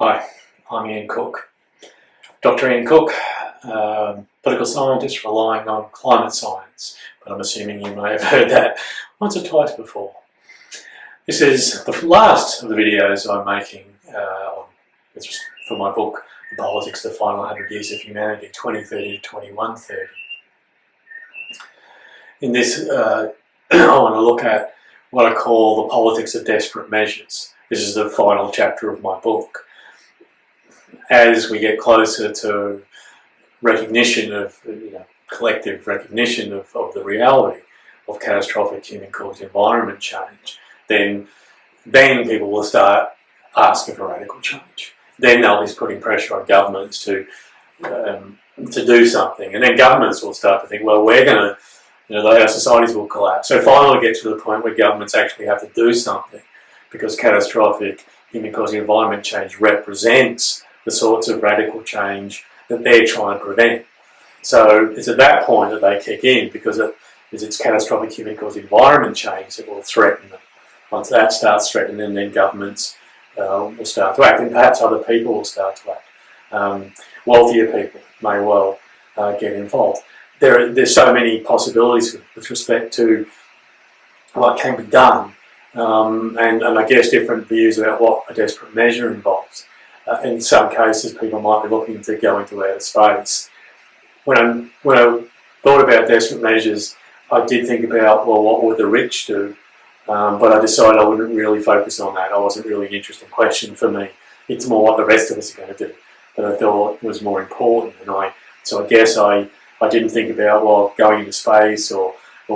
Hi, I'm Ian Cook. Dr. Ian Cook, political scientist relying on climate science, but I'm assuming you may have heard that once or twice before. This is the last of the videos I'm making for my book, The Politics of the Final 100 Years of Humanity, 2030 to 2130. In this, I want to look at what I call the politics of desperate measures. This is the final chapter of my book. As we get closer to recognition of, collective recognition of the reality of catastrophic human-caused environment change, then people will start asking for radical change. Then they'll be putting pressure on governments to do something, and then governments will start to think, well, we're going to, our societies will collapse. So finally, get to the point where governments actually have to do something, because catastrophic human-caused environment change represents the sorts of radical change that they're trying to prevent. So it's at that point that they kick in, because it's catastrophic human-caused environment change that will threaten them. Once that starts threatening, then governments will start to act, and perhaps other people will start to act. Wealthier people may well get involved. There's so many possibilities with respect to what can be done, and I guess different views about what a desperate measure involves. In some cases, people might be looking to go into outer space. When I thought about desperate measures, I did think about, well, what would the rich do? But I decided I wouldn't really focus on that. It wasn't really an interesting question for me. It's more what the rest of us are going to do that I thought was more important. So I guess I didn't think about, well, going into space or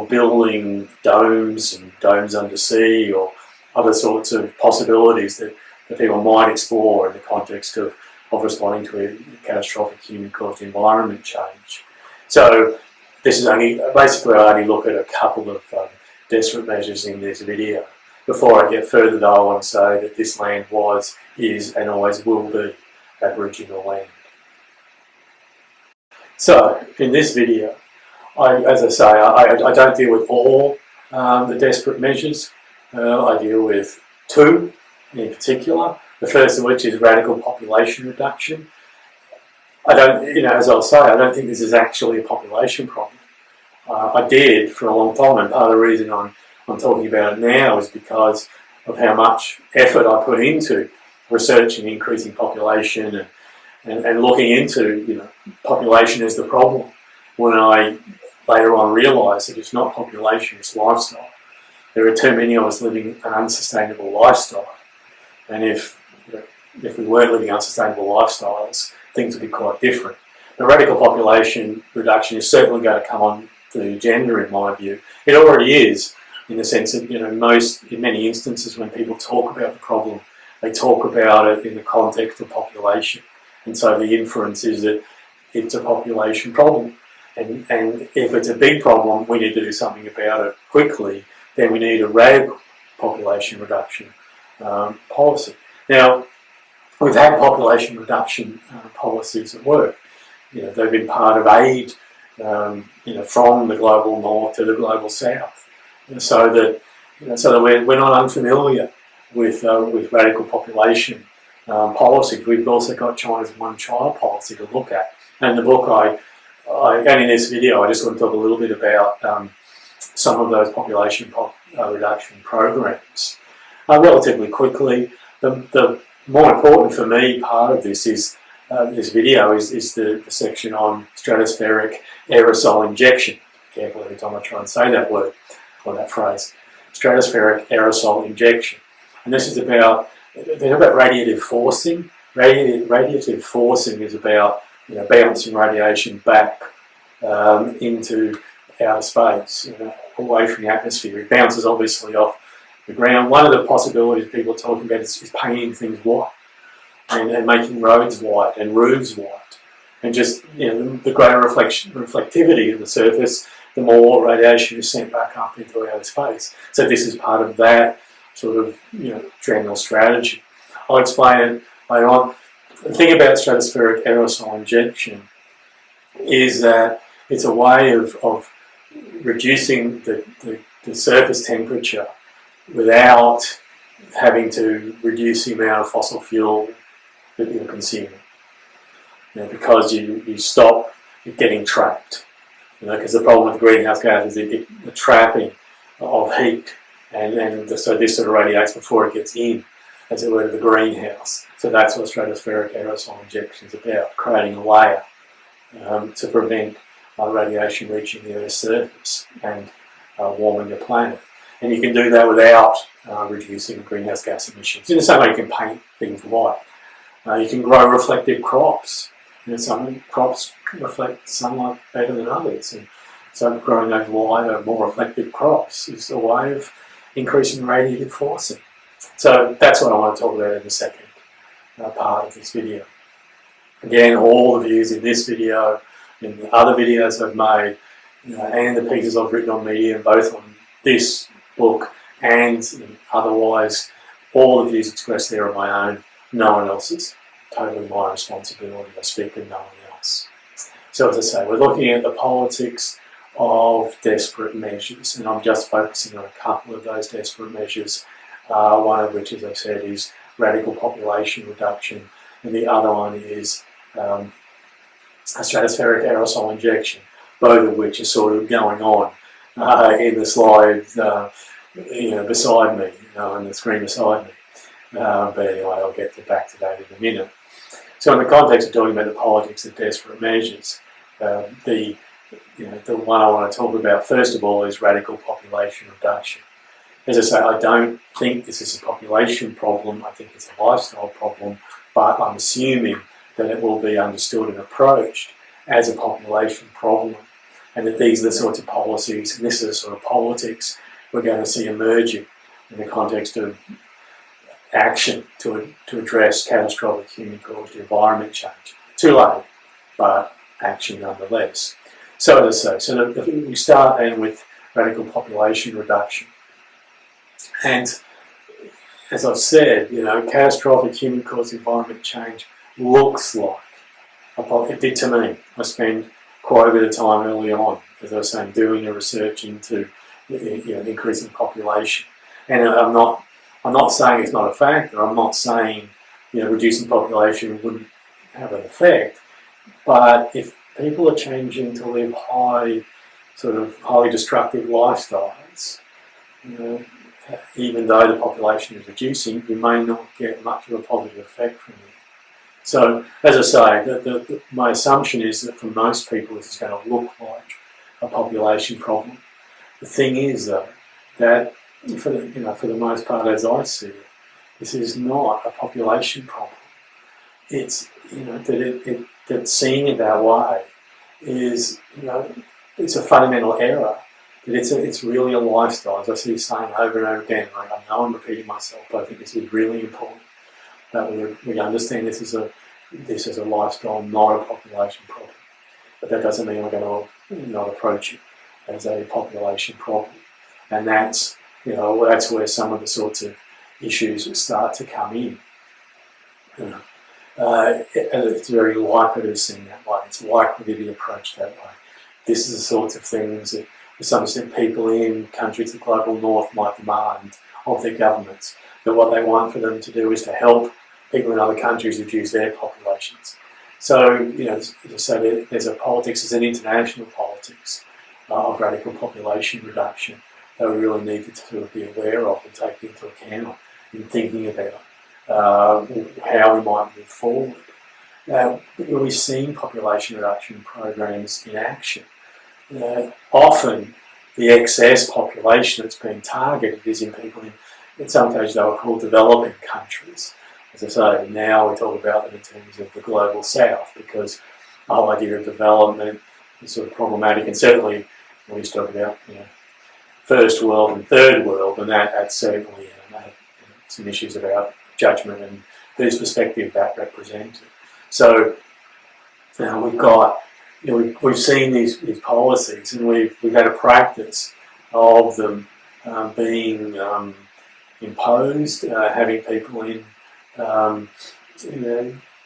building domes and domes under sea, or other sorts of possibilities that people might explore in the context of responding to a catastrophic human-caused environment change. So this is basically I only look at a couple of desperate measures in this video. Before I get further though, I want to say that this land was, is and always will be Aboriginal land. So in this video, as I say, I don't deal with all the desperate measures. I deal with two in particular. The first of which is radical population reduction. As I'll say, I don't think this is actually a population problem. I did for a long time, and part of the reason I'm talking about it now is because of how much effort I put into researching increasing population and looking into population as the problem, when I later on realised that it's not population, it's lifestyle. There are too many of us living an unsustainable lifestyle, and if we weren't living unsustainable lifestyles, things would be quite different. The radical population reduction is certainly going to come on to the agenda, in my view. It already is, in the sense that in many instances when people talk about the problem, they talk about it in the context of population, and so the inference is that it's a population problem, and if it's a big problem, we need to do something about it quickly. Then we need a radical population reduction policy. Now, we've had population reduction policies at work. They've been part of aid, from the global north to the global south, so that we're not unfamiliar with radical population policies. We've also got China's one-child policy to look at. And in the book, and in this video, I just want to talk a little bit about some of those population reduction programs relatively quickly. The more important for me part of this is this video is the section on stratospheric aerosol injection. Be careful every time I try and say that word or that phrase. Stratospheric aerosol injection, and this is about radiative forcing. Radiative forcing is about bouncing radiation back into outer space, away from the atmosphere. It bounces obviously off the ground. One of the possibilities people are talking about is painting things white and making roads white and roofs white. And just, the greater reflectivity of the surface, the more radiation is sent back up into outer space. So this is part of that sort of, general strategy. I'll explain it later on. The thing about stratospheric aerosol injection is that it's a way of reducing the surface temperature without having to reduce the amount of fossil fuel consuming. Because you stop getting trapped. Because the problem with greenhouse gases is the trapping of heat, and so this sort of radiates before it gets in, as it were, to the greenhouse. So that's what stratospheric aerosol injection is about, creating a layer to prevent radiation reaching the Earth's surface and warming the planet. And you can do that without reducing greenhouse gas emissions. In the same way you can paint things white. You can grow reflective crops. Some crops reflect sunlight better than others, and so growing those lighter, more reflective crops is a way of increasing radiative forcing. So that's what I want to talk about in the second part of this video. Again, all the views in this video, in the other videos I've made, and the pieces I've written on Medium, both on this book and otherwise, all the views expressed there are my own, no one else's. Totally my responsibility. I speak with no one else. So as I say, we're looking at the politics of desperate measures, and I'm just focusing on a couple of those desperate measures, one of which, as I've said, is radical population reduction, and the other one is a stratospheric aerosol injection, both of which are sort of going on in the slides beside me, on the screen beside me. But anyway, I'll get back to that in a minute. So in the context of talking about the politics of desperate measures, the one I want to talk about first of all is radical population reduction. As I say, I don't think this is a population problem, I think it's a lifestyle problem, but I'm assuming that it will be understood and approached as a population problem, and that these are the sorts of policies, and this is the sort of politics we're going to see emerging in the context of action to address catastrophic human-caused environment change. Too late, but action nonetheless. So as I say, we start then with radical population reduction. And as I've said, catastrophic human-caused environment change looks like it did to me. I spent quite a bit of time early on, as I was saying, doing the research into increasing population. And I'm not saying it's not a factor. I'm not saying reducing population wouldn't have an effect. But if people are changing to live highly destructive lifestyles, even though the population is reducing, we may not get much of a positive effect from it. So, as I say, my assumption is that for most people this is going to look like a population problem. The thing is, though, that for the most part, as I see it, this is not a population problem. It's that seeing it that way is it's a fundamental error. That it's really a lifestyle. As I see you saying over and over again, I know I'm repeating myself, but I think this is really important that we understand this is a lifestyle, not a population problem. But that doesn't mean we're going to not approach it as a population problem, and that's where some of the sorts of issues start to come in. And it's very likely to be seen that way. It's likely to be approached that way. This is the sorts of things that, to some extent, people in countries of the global north might demand of their governments. That what they want for them to do is to help people in other countries reduce their populations. So, there's a politics, there's an international politics of radical population reduction that we really need to sort of be aware of and take into account in thinking about how we might move forward. Now, we've seen population reduction programs in action. Often the excess population that's being targeted is in people in some cases they were called developing countries. As I say, now we talk about them in terms of the global south because the whole idea of development is sort of problematic, and certainly we used to talk about first world and third world, and that's certainly some issues about judgment and whose perspective that represented. So we've got, we've seen these policies, and we've had a practice of them being imposed, having people in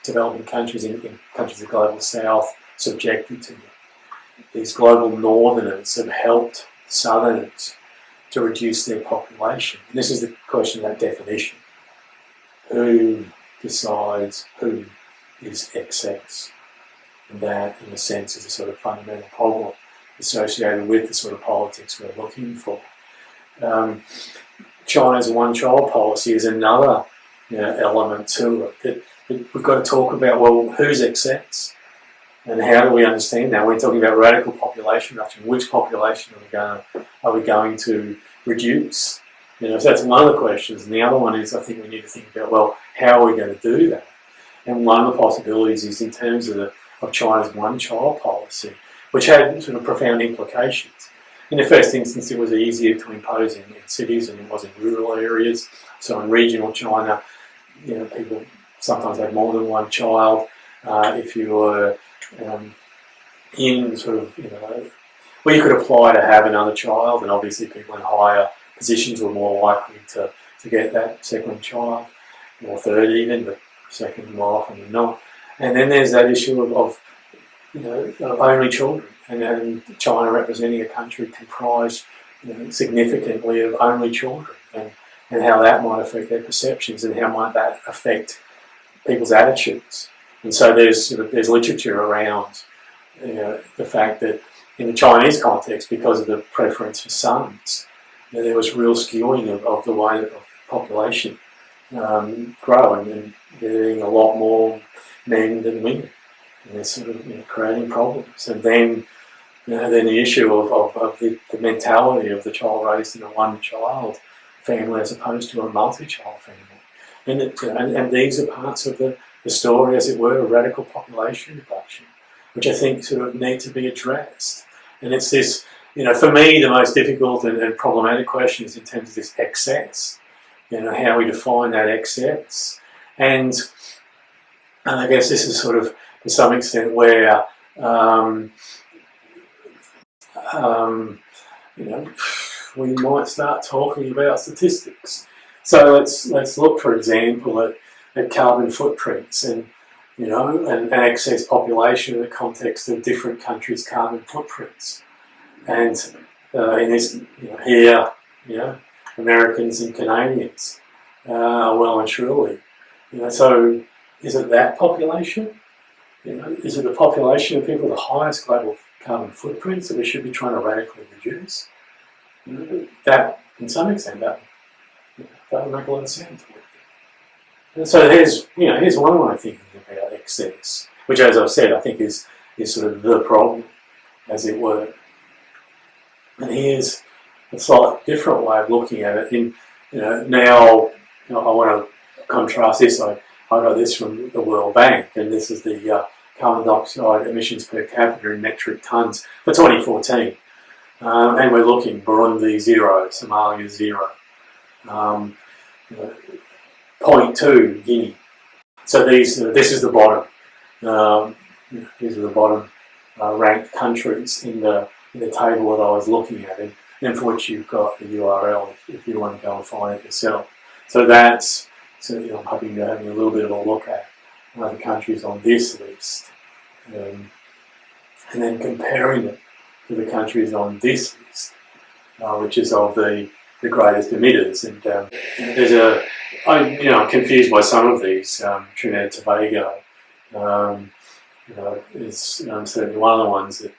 developing countries, in countries of the global south, subjected to them. These global northerners have helped southerners to reduce their population. And this is the question of that definition. Who decides who is excess. And that, in a sense, is a sort of fundamental problem associated with the sort of politics we're looking for. China's one-child policy is another element to it. That we've got to talk about, well, who's excess? And how do we understand that? We're talking about radical population reduction. Which population are we going to reduce? So that's one of the questions. And the other one is, I think we need to think about, well, how are we going to do that? And one of the possibilities is in terms of China's one-child policy, which had sort of profound implications. In the first instance, it was easier to impose in cities than it was in rural areas. So in regional China, people sometimes had more than one child. If you were in sort of, well, you could apply to have another child, and obviously people in higher positions were more likely to get that second child, or third even, but second more often than not. And then there's that issue of only children, and China representing a country comprised significantly of only children, and how that might affect their perceptions, and how might that affect people's attitudes. And so there's literature around the fact that in the Chinese context, because of the preference for sons, there was real skewing of the way of population grow, and there being a lot more men than women, and they're sort of creating problems. And then then the issue of the mentality of the child raised in a one-child family as opposed to a multi-child family, and these are parts of the story, as it were, of radical population reduction, which I think sort of need to be addressed. And it's this, for me, the most difficult and problematic question is in terms of this excess, how we define that excess. And I guess this is sort of, to some extent, where, we might start talking about statistics. So let's look, for example, at carbon footprints and excess population in the context of different countries' carbon footprints. And in this, here, Americans and Canadians are well and truly. So is it that population? Is it the population of people with the highest global carbon footprints that we should be trying to radically reduce? That, in some extent, that would make a lot of sense. And so here's one way of thinking about excess, which, as I've said, I think is sort of the problem, as it were. And here's a slightly different way of looking at it. Now I want to contrast this. I got this from the World Bank, and this is the carbon dioxide emissions per capita in metric tonnes for 2014. And we're looking Burundi 0, Somalia 0, 0.2 Guinea. So this is the bottom. These are the bottom ranked countries in the table that I was looking at, and for which you've got the URL if you want to go and find it yourself. So that's I'm hoping you're having a little bit of a look at the countries on this list, and then comparing it to the countries on this list, which is of the greatest emitters. And I'm confused by some of these. Trinidad and Tobago is certainly one of the ones that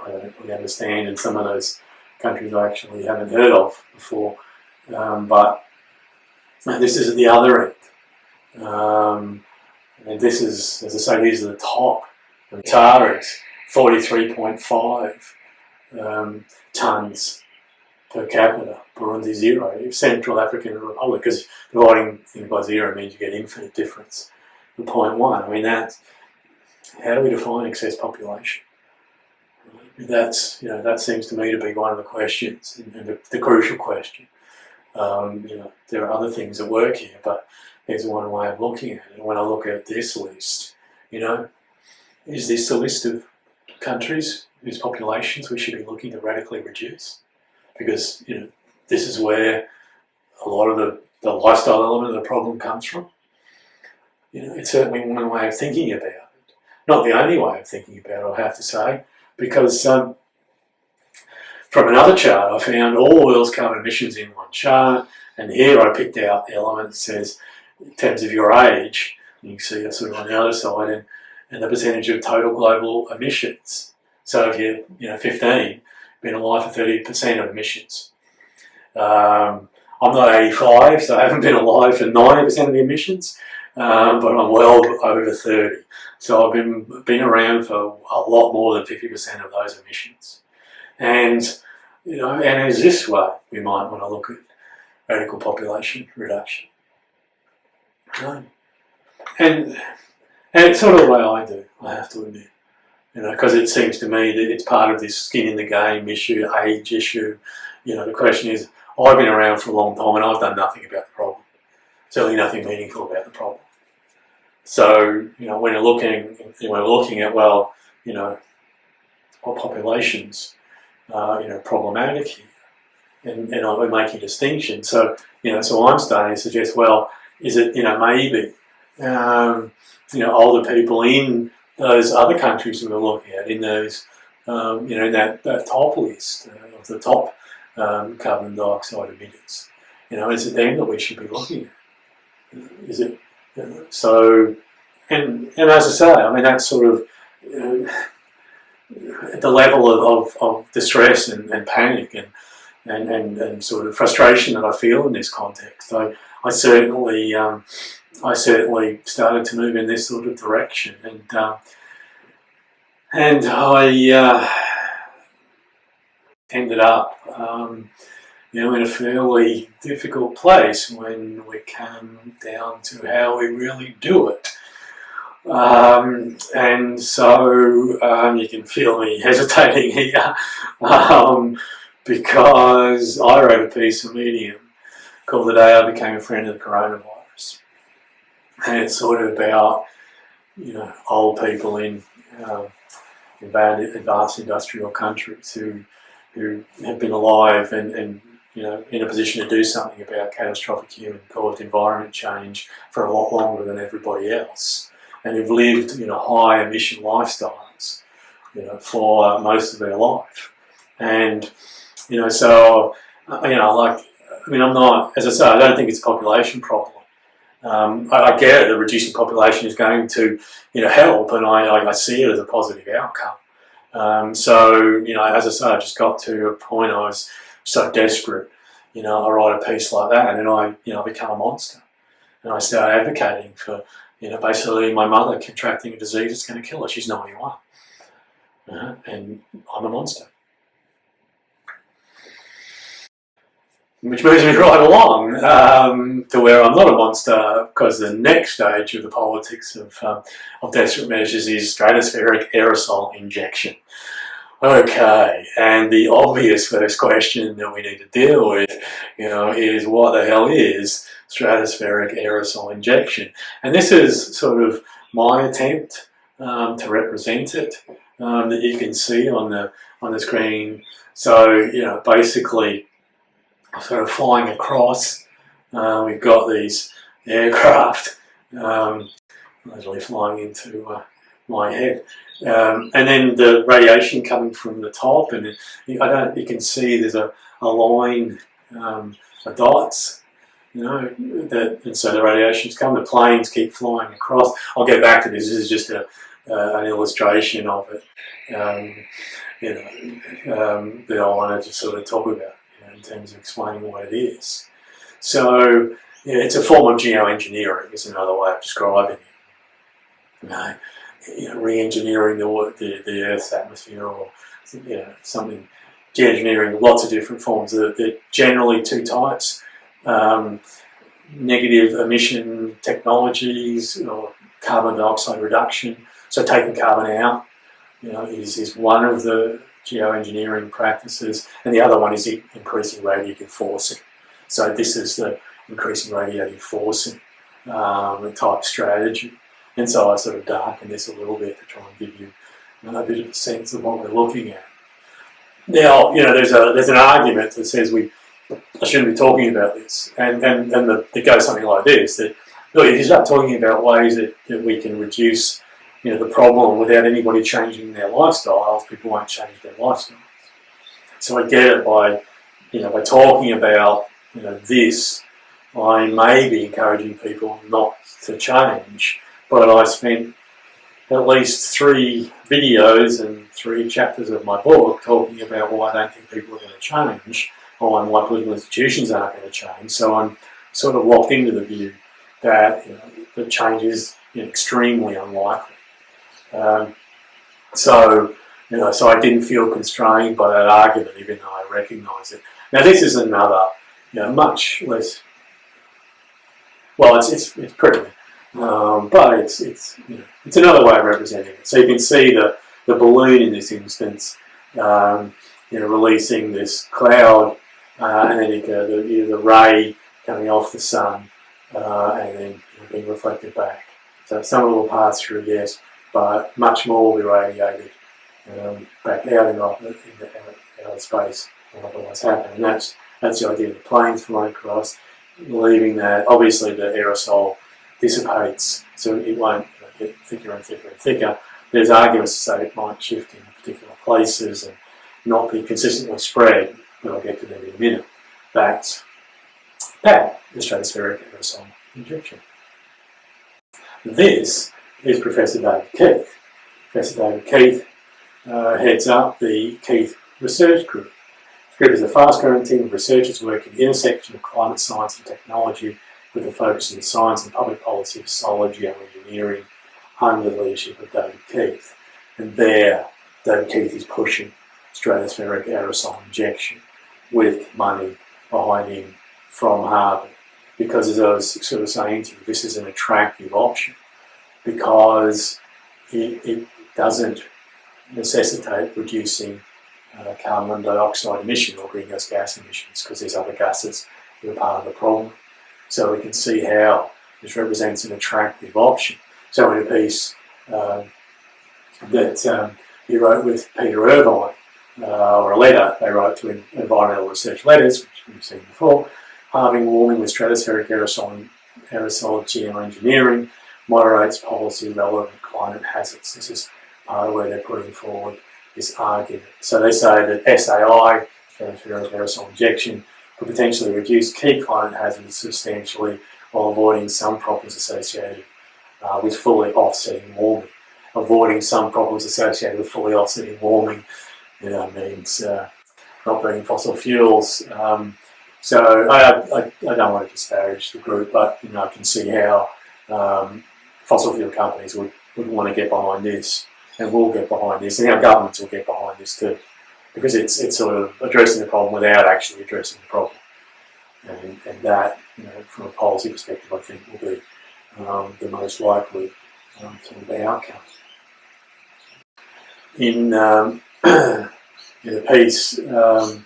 I don't really understand, and some of those countries I actually haven't heard of before. But this is at the other end. And this is, as I say, these are the top. The Qatar is 43.5 tonnes per capita, Burundi 0, Central African Republic, because dividing things by 0 means you get infinite difference. The 0.1, I mean, how do we define excess population? That seems to me to be one of the questions, and the crucial question. There are other things at work here, but there's one way of looking at it. And when I look at this list, is this a list of countries whose populations we should be looking to radically reduce? Because this is where a lot of the lifestyle element of the problem comes from. It's certainly one way of thinking about it. Not the only way of thinking about it, I have to say, because from another chart I found all the world's carbon emissions in one chart, and here I picked out the element that says, in terms of your age, You can see it sort of on the other side, and the percentage of total global emissions. So if you're 15, been alive for 30% of emissions. I'm not 85, so I haven't been alive for 90% of the emissions, but I'm well over 30. So I've been around for a lot more than 50% of those emissions. And and it's this way we might want to look at radical population reduction. And it's sort of the way I do, I have to admit. Because it seems to me that it's part of this skin in the game issue, age issue. The question is, I've been around for a long time and I've done nothing about the problem. Certainly nothing meaningful about the problem. So, when we're looking at, well, what populations are, problematic here, and we're making a distinction. So, so I'm starting to suggest, well, is it, maybe, older people in those other countries we were looking at, in those, in that top list of the top carbon dioxide emitters, is it them that we should be looking at? Is it? So, and as I say, I mean, that's sort of at the level of distress and panic and sort of frustration that I feel in this context. I certainly started to move in this sort of direction, and I ended up in a fairly difficult place when we come down to how we really do it. And so you can feel me hesitating here because I wrote a piece on Medium called "The Day I Became a Friend of the Coronavirus," and it's sort of about old people in advanced industrial countries who have been alive and in a position to do something about catastrophic human-caused environment change for a lot longer than everybody else, and who've lived high emission lifestyles for most of their life. And so I'm not, as I say, I don't think it's a population problem. I get it that reducing population is going to help, and I see it as a positive outcome. So as I say, I just got to a point I was so desperate, I write a piece like that, and I become a monster, and I start advocating for basically my mother contracting a disease that's going to kill her. She's 91, and I'm a monster. Which moves me right along to where I'm not a monster, because the next stage of the politics of desperate measures is stratospheric aerosol injection. Okay, and the obvious first question that we need to deal with, is what the hell is stratospheric aerosol injection? And this is sort of my attempt to represent it, that you can see on the screen. So basically, sort of flying across, we've got these aircraft, literally flying into my head, and then the radiation coming from the top, and you can see there's a line of dots, and so the radiation's come. The planes keep flying across. I'll get back to this. This is just an illustration of it, that I wanted to sort of talk about, in terms of explaining what it is. So it's a form of geoengineering, is another way of describing it. Re-engineering the Earth's atmosphere, or something. Geoengineering, lots of different forms. There are generally two types: negative emission technologies, or carbon dioxide reduction. So taking carbon out, is one of the geoengineering practices, and the other one is increasing radiative forcing. So this is the increasing radiative forcing type strategy. And so I sort of darken this a little bit to try and give you a bit of a sense of what we're looking at. Now, there's an argument that says I shouldn't be talking about this, and it goes something like this: that look, if you start talking about ways that we can reduce the problem without anybody changing their lifestyles, people won't change their lifestyles. So I get it by talking about this, I may be encouraging people not to change, but I spent at least 3 videos and 3 chapters of my book talking about why I don't think people are going to change, or why political institutions aren't going to change. So I'm sort of locked into the view that the change is extremely unlikely. So I didn't feel constrained by that argument, even though I recognise it. Now this is another, much less. Well, it's pretty, but it's another way of representing it. So you can see the balloon in this instance, releasing this cloud, and then the ray coming off the sun, and then being reflected back. So some of it will pass through, yes, but much more will be radiated back out into outer space than otherwise happen. And that's the idea of the planes flying across, leaving that. Obviously the aerosol dissipates, so it won't get thicker and thicker and thicker. There's arguments to say it might shift in particular places and not be consistently spread, but I'll get to them in a minute. That's the stratospheric aerosol injection. This is Professor David Keith. Professor David Keith heads up the Keith Research Group. The group is a fast-growing team of researchers working at the intersection of climate science and technology, with a focus on science and public policy, solid geoengineering, under the leadership of David Keith. And there, David Keith is pushing stratospheric aerosol injection with money behind him from Harvard. Because, as I was sort of saying to you, this is an attractive option because it doesn't necessitate reducing carbon dioxide emission or greenhouse gas emissions, because there's other gases that are part of the problem. So we can see how this represents an attractive option. So in a piece that he wrote with Peter Irvine, or a letter they wrote to Environmental Research Letters, which we've seen before, halving warming with stratospheric aerosol geoengineering moderates policy-relevant climate hazards. This is part of where they're putting forward this argument. So they say that SAI, stratospheric aerosol injection, could potentially reduce key climate hazards substantially while avoiding some problems associated with fully offsetting warming. Avoiding some problems associated with fully offsetting warming means not burning fossil fuels. So I don't want to disparage the group, but I can see how fossil fuel companies would want to get behind this, and will get behind this, and our governments will get behind this too, because it's sort of addressing the problem without actually addressing the problem, and that from a policy perspective I think will be the most likely sort of outcome. In a piece in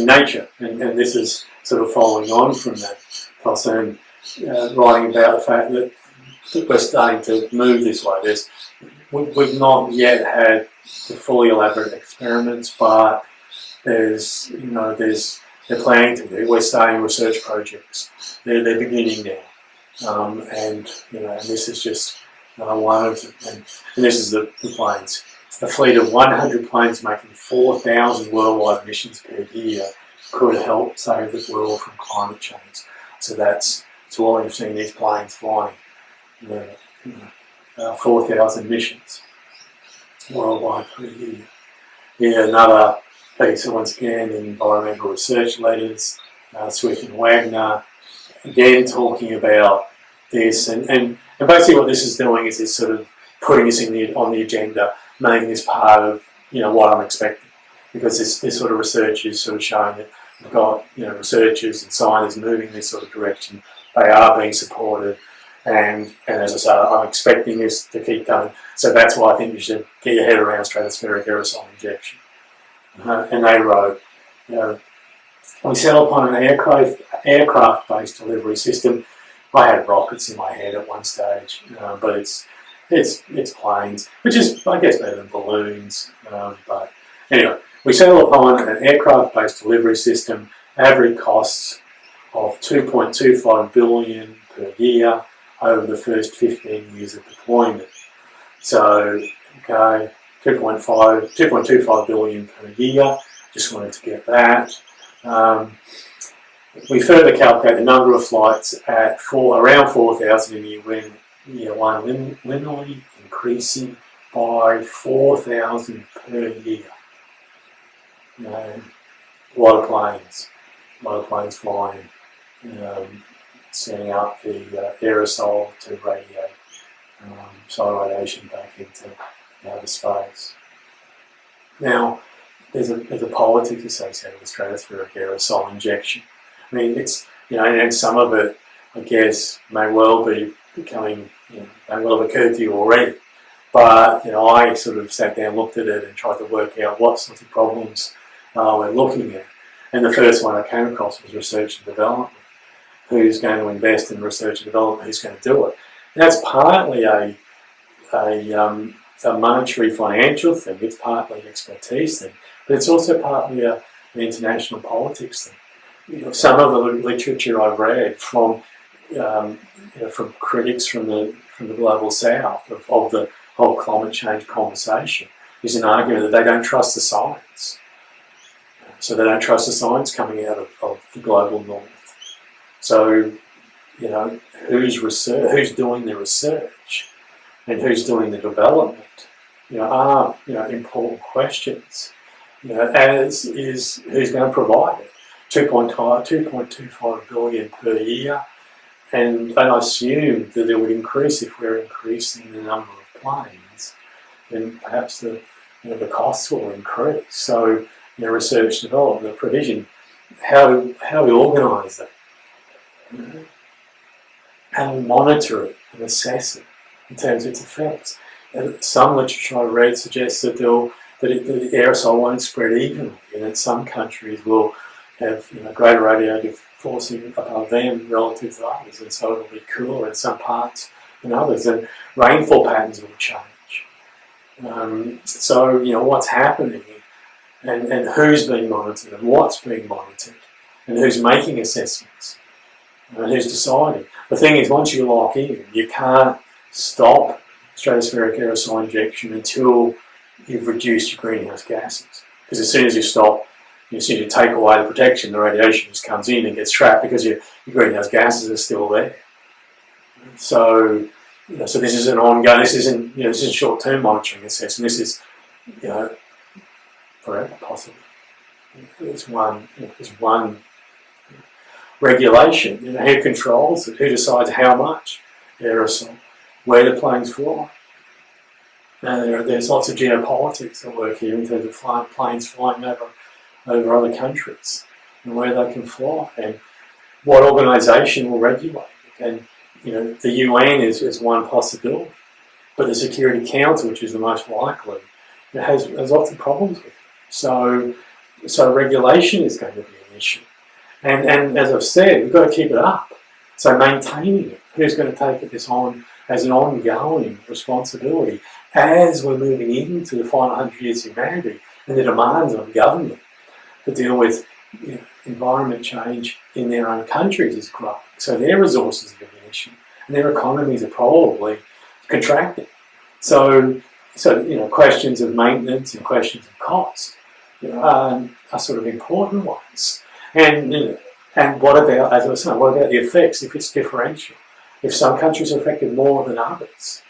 Nature, and this is sort of following on from that, Colson writing about the fact that we're starting to move this way. We've not yet had the fully elaborate experiments, but they're planning to do. We're starting research projects. They're beginning now, and this is just one of them. And this is the planes. A fleet of 100 planes making 4,000 worldwide emissions per year could help save the world from climate change. So that's why you've seen these planes flying. 4,000 emissions worldwide per year. Yeah, another piece, once again, in Environmental Research Letters, Swift and Wagner, again talking about this. And basically what this is doing is it's sort of putting this on the agenda, making this part of what I'm expecting, because this sort of research is sort of showing that we've got researchers and scientists moving in this sort of direction. They are being supported, and as I say, I'm expecting this to keep going. So that's why I think you should get your head around stratospheric aerosol injection. And they wrote, we settled upon an aircraft-based delivery system. I had rockets in my head at one stage, but it's planes, which is, I guess, better than balloons. But anyway, we settled upon an aircraft-based delivery system, average costs of $2.25 billion per year over the first 15 years of deployment. So, okay, $2.25 billion per year. Just wanted to get that. We further calculate the number of flights at around 4,000 in year one, linearly increasing by 4,000 per year. A lot of planes flying, sending up the aerosol to radiate solar radiation back into outer space. Now, there's a politics associated with stratospheric aerosol injection. I mean, it's, and some of it, I guess, may well be becoming, may well have occurred to you already. But, I sort of sat down, looked at it and tried to work out what sorts of problems we're looking at. And the first one I came across was research and development. Who's going to invest in research and development? Who's going to do it? And that's partly a monetary financial thing. It's partly an expertise thing, but it's also partly an international politics thing. Some of the literature I've read from critics from the global south of the whole climate change conversation is an argument that they don't trust the science. So they don't trust the science coming out of the global north. So, who's doing the research and who's doing the development, are important questions. As is who's going to provide it. 2.25 billion per year, and I assume that it would increase if we're increasing the number of planes, then perhaps the costs will increase. So, research, development, the provision, how we organise that. How we monitor it and assess it in terms of its effects. Some literature I read suggests that the aerosol won't spread evenly, and that some countries will have greater radiative forcing above them relative to others, and so it'll be cooler in some parts than others, and rainfall patterns will change. So what's happening, and who's being monitored, and what's being monitored, and who's making assessments. And who's deciding? The thing is, once you lock in, you can't stop stratospheric aerosol injection until you've reduced your greenhouse gases. Because as soon as you stop, as soon as you take away the protection, the radiation just comes in and gets trapped because your greenhouse gases are still there. So, so this is an ongoing. This isn't short-term monitoring assessment. This is, forever possibly. There's one regulation. Who controls it? Who decides how much aerosol? Where do planes fly? There's lots of geopolitics at work here in terms of planes flying over other countries and where they can fly and what organisation will regulate it. And the UN is one possibility, but the Security Council, which is the most likely, has lots of problems with it. So regulation is going to be an issue. And as I've said, we've got to keep it up. So maintaining it, who's going to take this on as an ongoing responsibility as we're moving into the final 100 years of humanity and the demands on government to deal with environment change in their own countries is growing. So their resources are diminishing and their economies are probably contracting. So questions of maintenance and questions of cost are sort of important ones. And what about, as I was saying, what about the effects if it's differential? If some countries are affected more than others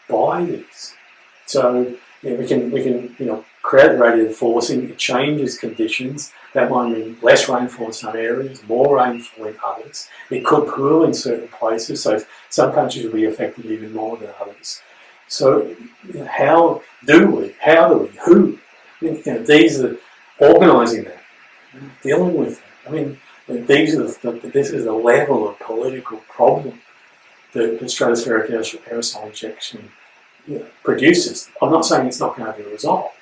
by this, so we can create radiative forcing. It changes conditions. That might mean less rainfall in some areas, more rainfall in others. It could pool in certain places, so some countries will be affected even more than others. So how do we? Who? These are organising that, dealing with it. I mean, this is the level of political problem that stratospheric aerosol injection produces. I'm not saying it's not going to be resolved.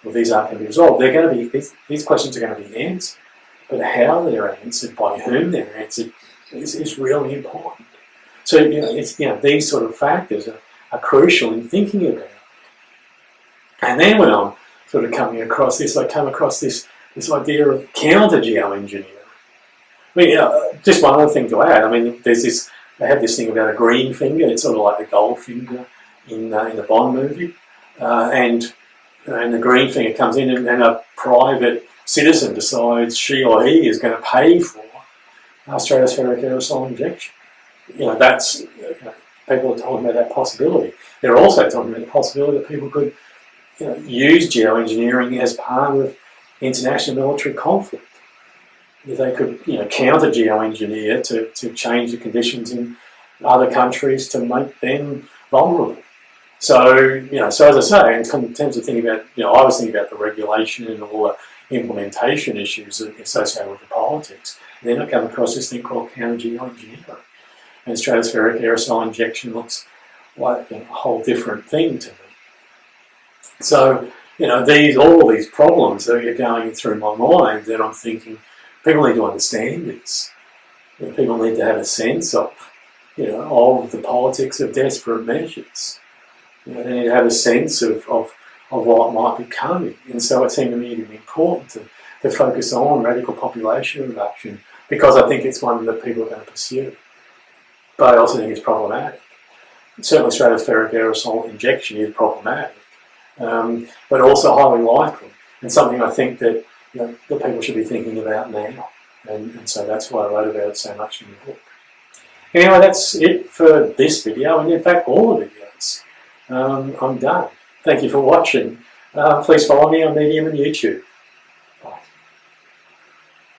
Well, these aren't going to be resolved. They're going to be these questions are going to be answered, but how they're answered, by whom they're answered, is really important. So these sort of factors are crucial in thinking about it. And then when I'm sort of coming across this, I come across this idea of counter-geoengineering. I mean, just one other thing to add. I mean, they have this thing about a green finger. It's sort of like the gold finger in the Bond movie, and the green finger comes in, and a private citizen decides she or he is going to pay for stratospheric aerosol injection. That's people are talking about that possibility. They're also talking about the possibility that people could use geoengineering as part of international military conflict. They could counter geoengineer to change the conditions in other countries to make them vulnerable. So, so as I say, in terms of thinking about, I was thinking about the regulation and all the implementation issues associated with the politics. And then I come across this thing called counter geoengineering. And stratospheric aerosol injection looks like a whole different thing to me. So, all these problems that are going through my mind, that I'm thinking, people need to understand this. People need to have a sense of, of the politics of desperate measures. They need to have a sense of what might be coming. And so it seemed to me to be important to focus on radical population reduction, because I think it's one that people are going to pursue. But I also think it's problematic. Certainly stratospheric aerosol injection is problematic, but also highly likely, and something I think that that people should be thinking about now. And so that's why I wrote about it so much in the book. Anyway, that's it for this video, and in fact all the videos. I'm done. Thank you for watching. Please follow me on Medium and YouTube.